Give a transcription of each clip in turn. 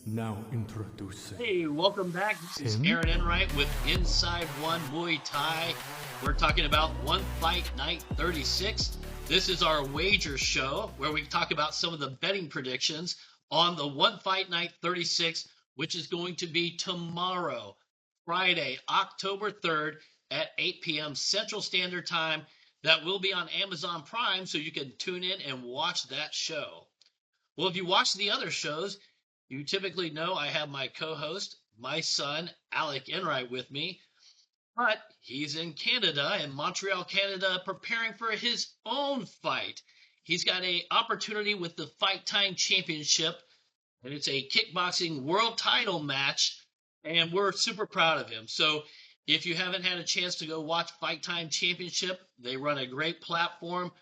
Now introducing. Hey, welcome back. This is Aaron Enright with Inside One Muay Thai. We're talking about One Fight Night 36. This is our wager show where we talk about some of the betting predictions on the One Fight Night 36, which is going to be tomorrow, Friday, October 3rd at 8 p.m. Central Standard Time. That will be on Amazon Prime, so you can tune in and watch that show. Well, if you watch the other shows, you typically know I have my co-host, my son, Alec Enright, with me, but he's in Canada, in Montreal, Canada, preparing for his own fight. He's got an opportunity with the Fight Time Championship, and it's a kickboxing world title match, and we're super proud of him. So if you haven't had a chance to go watch Fight Time Championship, they run a great platform.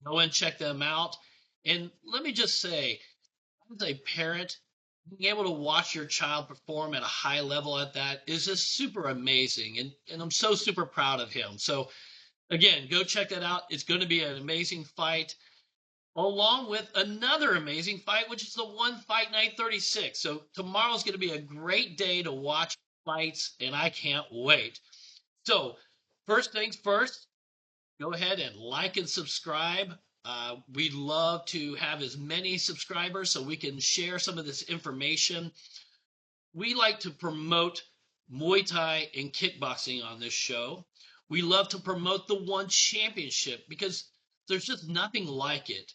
Go and check them out. And let me just say, as a parent, being able to watch your child perform at a high level at that is just super amazing. And I'm so super proud of him. So, again, go check that out. It's going to be an amazing fight, along with another amazing fight, which is the One Fight Night 36. So, tomorrow's going to be a great day to watch fights, and I can't wait. So, first things first, go ahead and like and subscribe. We'd love to have as many subscribers so we can share some of this information. We like to promote Muay Thai and kickboxing on this show. We love to promote the One Championship because there's just nothing like it.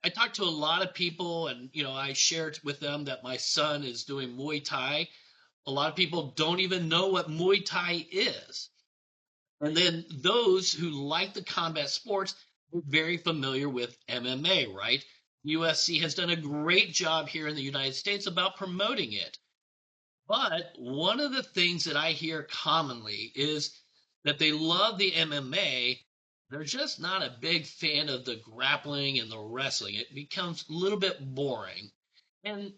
I talked to a lot of people, and I shared with them that my son is doing Muay Thai. A lot of people don't even know what Muay Thai is. And then those who like the combat sports are very familiar with MMA, right? USC has done a great job here in the United States about promoting it. But one of the things that I hear commonly is that they love the MMA. They're just not a big fan of the grappling and the wrestling. It becomes a little bit boring. And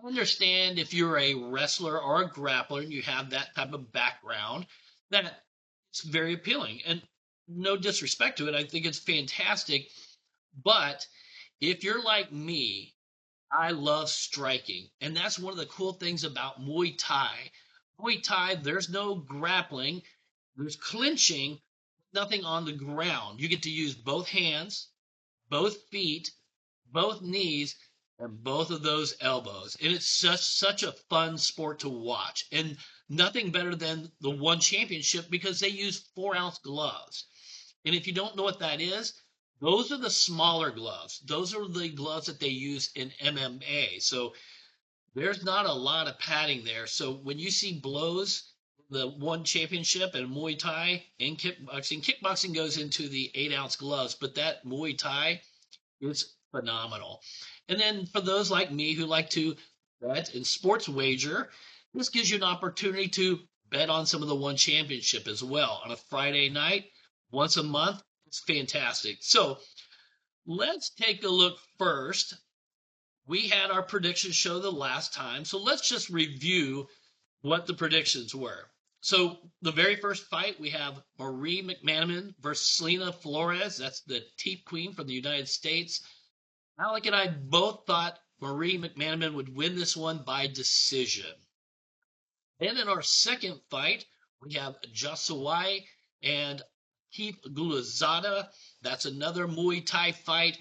I understand if you're a wrestler or a grappler and you have that type of background, that it's very appealing. And no disrespect to it, I think it's fantastic. But if you're like me, I love striking. And that's one of the cool things about Muay Thai. Muay Thai, there's no grappling, there's clinching, nothing on the ground. You get to use both hands, both feet, both knees, and both of those elbows. And it's such a fun sport to watch. And nothing better than the One Championship because they use 4-ounce gloves. And if you don't know what that is, those are the smaller gloves. Those are the gloves that they use in MMA. So there's not a lot of padding there. So when you see blows, the One Championship and Muay Thai and kickboxing goes into the 8-ounce gloves, but that Muay Thai is phenomenal. And then for those like me who like to bet and sports wager, this gives you an opportunity to bet on some of the One Championship as well on a Friday night, once a month. It's fantastic. So let's take a look first. We had our predictions show the last time, so let's just review what the predictions were. So the very first fight, we have Marie McManaman versus selinaflores. That's the Teep Queen from the United States. Alec and I both thought Marie McManaman would win this one by decision. Then in our second fight, we have jaosuayai and akifguluzada. That's another Muay Thai fight.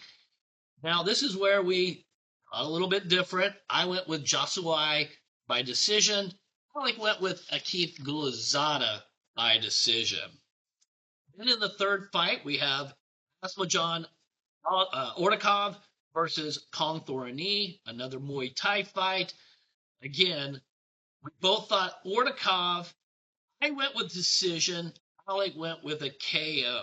Now, this is where we got a little bit different. I went with jaosuayai by decision. Alec went with akifguluzada by decision. Then in the third fight, we have aslamjonortikov versus kongthoranee, another Muay Thai fight. Again, we both thought Ortikov. I went with decision. Alec went with a KO.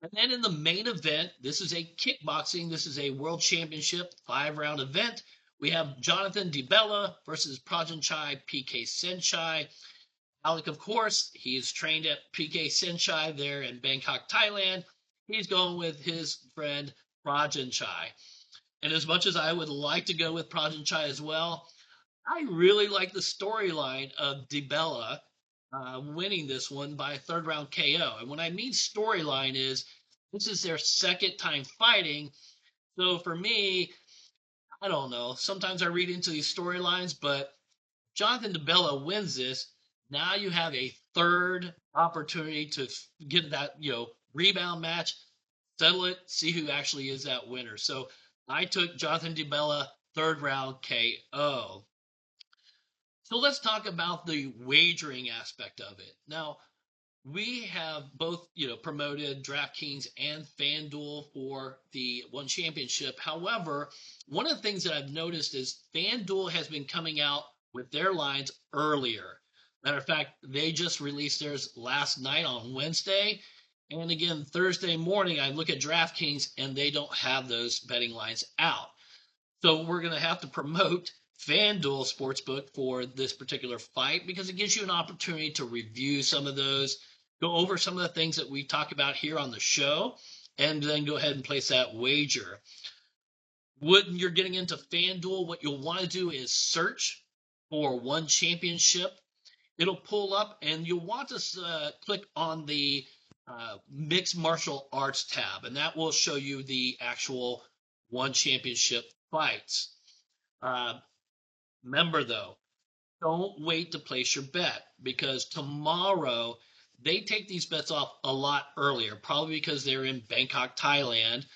And then in the main event, this is a kickboxing. This is a world championship 5-round event. We have jonathandibella versus prajanchai PK Senchai. Alec, of course, he's trained at PK Senchai there in Bangkok, Thailand. He's going with his friend Prajanchai. And as much as I would like to go with Prajanchai as well, I really like the storyline of DiBella winning this one by a third-round KO. And when I mean storyline is, this is their second time fighting. So for me, I don't know. Sometimes I read into these storylines, but Jonathan DeBella wins this. Now you have a third opportunity to get that, rebound match, settle it, see who actually is that winner. So I took Jonathan DeBella third round KO. So let's talk about the wagering aspect of it. Now, we have both, promoted DraftKings and FanDuel for the One Championship. However, one of the things that I've noticed is FanDuel has been coming out with their lines earlier. Matter of fact, they just released theirs last night on Wednesday. And again, Thursday morning, I look at DraftKings and they don't have those betting lines out. So we're going to have to promote FanDuel Sportsbook for this particular fight because it gives you an opportunity to review some of those, go over some of the things that we talk about here on the show, and then go ahead and place that wager. When you're getting into FanDuel, what you'll want to do is search for One Championship. It'll pull up, and you'll want to click on the Mixed Martial Arts tab, and that will show you the actual One Championship fights. Remember, though, don't wait to place your bet because tomorrow they take these bets off a lot earlier, probably because they're in Bangkok, Thailand.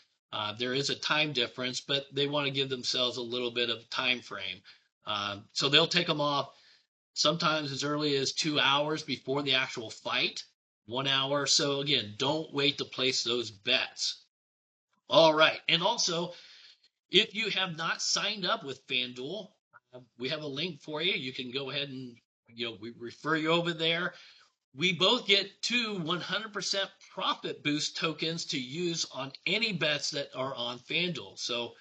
There is a time difference, but they want to give themselves a little bit of time frame. So they'll take them off sometimes as early as 2 hours before the actual fight, 1 hour. So again, don't wait to place those bets. All right. And also, if you have not signed up with FanDuel, we have a link for you. You can go ahead and, we refer you over there. We both get 2 100% profit boost tokens to use on any bets that are on FanDuel. So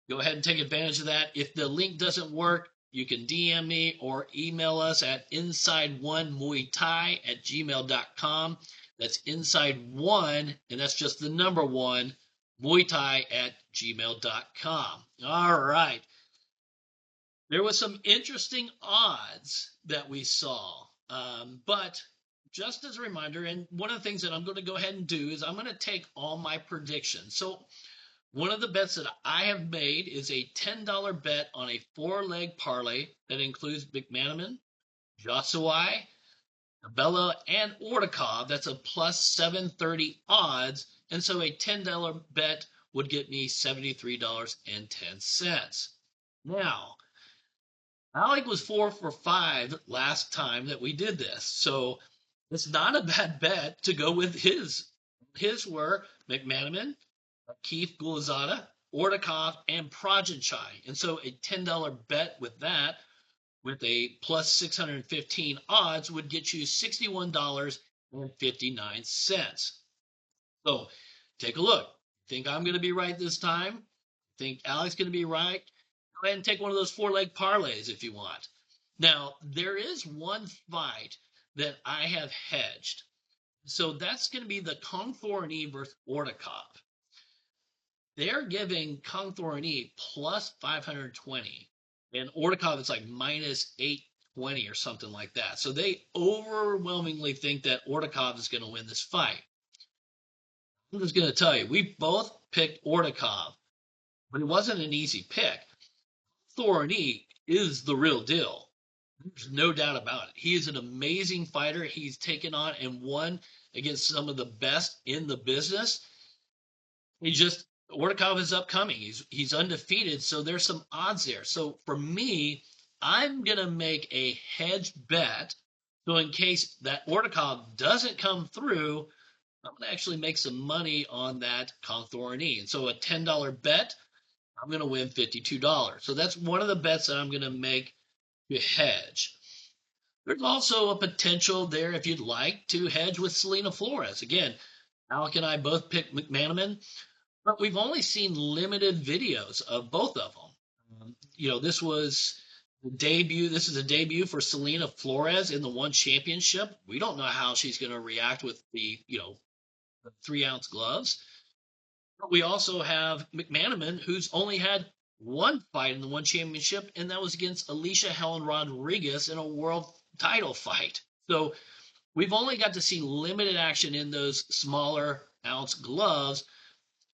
go ahead and take advantage of that. If the link doesn't work, you can DM me or email us at inside1muaythai@gmail.com. That's inside1, and that's just the number 1, muaythai@gmail.com. All right. There was some interesting odds that we saw, but just as a reminder, and one of the things that I'm going to go ahead and do is I'm going to take all my predictions. So one of the bets that I have made is a $10 bet on a 4-leg parlay that includes McManaman, jaosuayai, Bella, and Ortikov. That's a plus 730 odds. And so a $10 bet would get me $73.10. Now, Alec was 4 for 5 last time that we did this. So it's not a bad bet to go with his. His were McManaman, akifguluzada, Ortikov, and prajanchai. And so a $10 bet with that, with a plus 615 odds, would get you $61.59. So take a look. Think I'm going to be right this time? Think Alex going to be right? Go ahead and take one of those 4-leg parlays if you want. Now, there is one fight that I have hedged. So that's going to be the kongthoranee versus Ortikov. They're giving kongthoranee plus 520, and Ortikov is like minus 820 or something like that. So they overwhelmingly think that Ortikov is going to win this fight. I'm just going to tell you, we both picked Ortikov, but it wasn't an easy pick. Thoranee is the real deal. There's no doubt about it. He is an amazing fighter. He's taken on and won against some of the best in the business. Ortikov is upcoming. He's undefeated, so there's some odds there. So for me, I'm gonna make a hedge bet. So in case that Ortikov doesn't come through, I'm gonna actually make some money on that kongthoranee. And so a $10 bet, I'm going to win $52. So that's one of the bets that I'm going to make to hedge. There's also a potential there if you'd like to hedge with selinaflores. Again, Alec and I both picked McManaman, but we've only seen limited videos of both of them. This was the debut. This is a debut for selinaflores in the One Championship. We don't know how she's going to react with the 3-ounce gloves. We also have McManaman, who's only had one fight in the One Championship, and that was against Alicia Helen Rodriguez in a world title fight. So we've only got to see limited action in those smaller ounce gloves.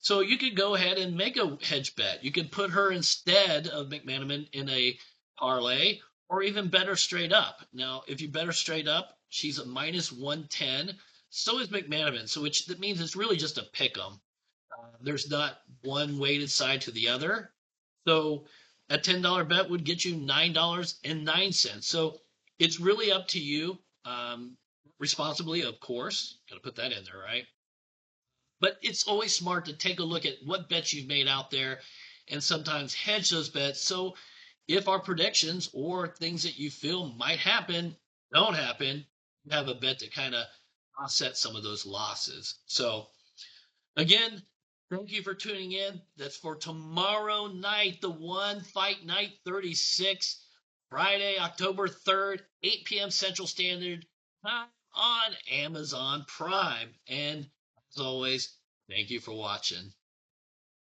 So you could go ahead and make a hedge bet. You could put her instead of McManaman in a parlay, or even better straight up. Now, if you bet her straight up, she's a minus 110. So is McManaman. So which that means it's really just a pick 'em. There's not one weighted side to the other. So a $10 bet would get you $9.09. So it's really up to you. Responsibly, of course. Got to put that in there, right? But it's always smart to take a look at what bets you've made out there and sometimes hedge those bets. So if our predictions or things that you feel might happen don't happen, you have a bet to kind of offset some of those losses. So again, thank you for tuning in. That's for tomorrow night, the One Fight Night 36, Friday, October 3rd, 8 p.m. Central Standard Time on Amazon Prime. And as always, thank you for watching.